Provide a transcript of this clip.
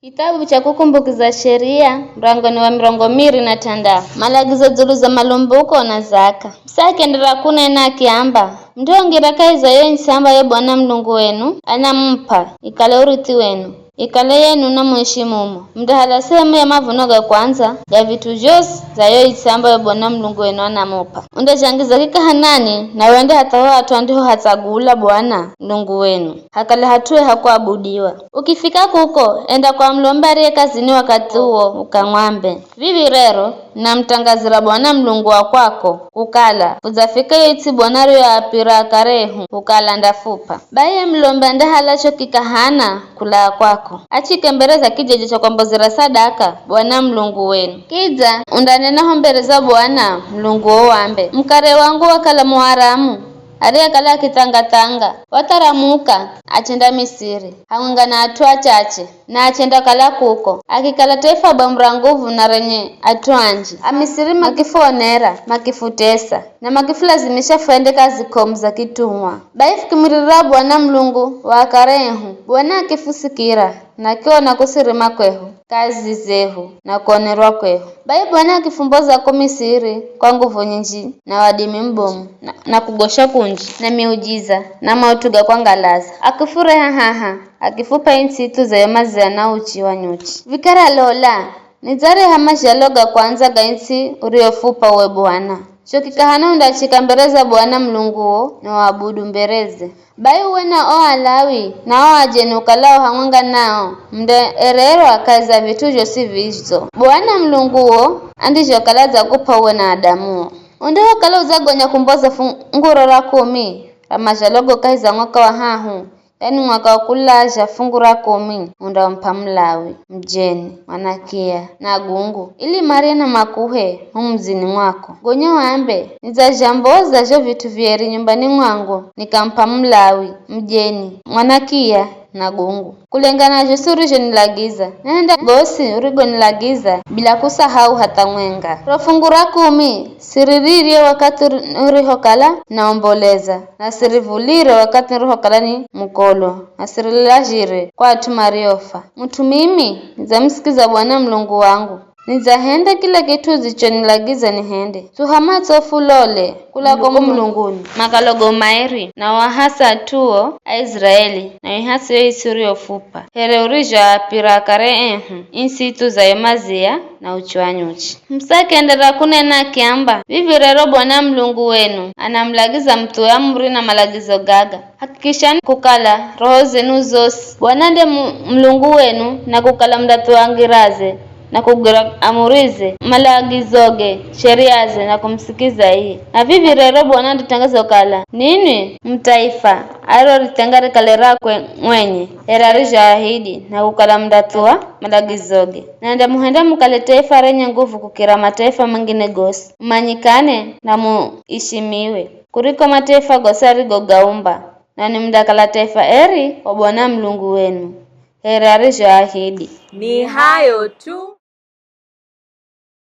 Kitabu cha kukumbukiza sheria mrango ni wa mirongo miri na tanda malagizo dzulu za malumbuko na zaka msakendera kunena akiamba ndiongira kaiza yensi ambayo Bwana Mlungu wenu anampa ikale urithi wenu ikale yenu na mheshimumo mdahala sehemu ya mavuno ga kwanza ya vitu vyose za yoyitsi ambayo Bwana Mlungu wenu anamupa undachangiza kikahanani na wende hata watu andiho hatsagula Bwana Mlungu wenu hakale hatue hakuabudiwa ukifika kuko enda kwa mlombari kazini wakati huo ukang'wambe vivi rero na mtangazira Bwana Mlungu wa kwako ukala uzafika yoyitsi Bwana rio apira karehu ukala ndafupa baye mlomba ndahalacho kikahana kula kwako achikembereza kijeje cha kwambozera sadaka Bwana Mlungu wenu kidza undanena hombereza Bwana Mlungu wambe mkare wangu wakala muharamu ariya kala kitangatanga wataramuka achenda Misiri hamwenga na atu achache na achenda kala kuko akikala taifa bamra nguvu na renye atu anji amisiri makifonera makifutesa na makifulazimisha fuende kazi komu za kitumwa baifukimirira Bwana Mlungu wakarehu Bwana akifusikira na kiona kusirima kwehu kazi zehu na kuonerwa kwehu bai Bwana akifumboza ko Misiri kwa nguvu nyinji na wadimi mbomu na kugosha kunji na miujiza na mautuga kwa ngalaza akifureha haha akifupa insi itu za yomazia na uchi wa nyuchi vikara lola nizare hamashaloga kwanza ga insi uriofupa uwe Bwana chokikahana undachikambeleza Bwana Mlunguo na waabudu mbereze bai uwena o alawi na o ajeni ukalao hamwenga nao mde erero akaza vitu josi vizo Bwana Mlunguo andisho kalaza kupa uwe na Adamuo unde wakala uzagonya kumboza funguro la 10 ramashalogo kaiza mwaka wa hahu yani mwaka wakulaja fungu la 10 unda mpamlawi mjeni mwanakia na gungu ili Maria na makuhe humzini mwako gonya wambe nizajamboza jo vitu vyeri nyumbani mwangu nikampamlawi mjeni mwanakia na gungu kulengana josuri jo nilagiza nenda gosi urigo nilagiza bila kusahau hata mwenga rofungu la 10 siriririe wakati urihokala naomboleza na sirivulire wakati urihokala ni mkolo na sirilajire kwa tumariofa mtu mimi nizamsikiza Bwana Mlungu wangu nizahende kila kitu zichonilagiza nihende tuhamatso fulole kula kwa Mlunguni makalogo maeri na wahasa tuo Israeli na ihasi yoisuri ofupa here urija apira kare insi tu za yomazia na uchwanyuchi msakendera kunena kiamba vivi rero Bwana Mlungu wenu anamlagiza mtu amri na malagizo gaga hakikishani kukala roho zenu zosi Bwana ndiye Mlungu wenu na kukala mdatu angiraze na kugira amurize malagizoge sheriaze na kumsikiza hii na vivi rero Bwana nditangaza kala nini mtaifa aro ritangare kalera kwe mwenye erarija ahidi na kukala mdatua malagizoge na ndamuhenda mukale taifa renye nguvu kukira mataifa mengine gosi manyikane na muishimiwe kuriko mataifa gosari gogaumba na ni mdakala taifa eri wa Bwana Mlungu wenu erarija ahidi ni hayo tu.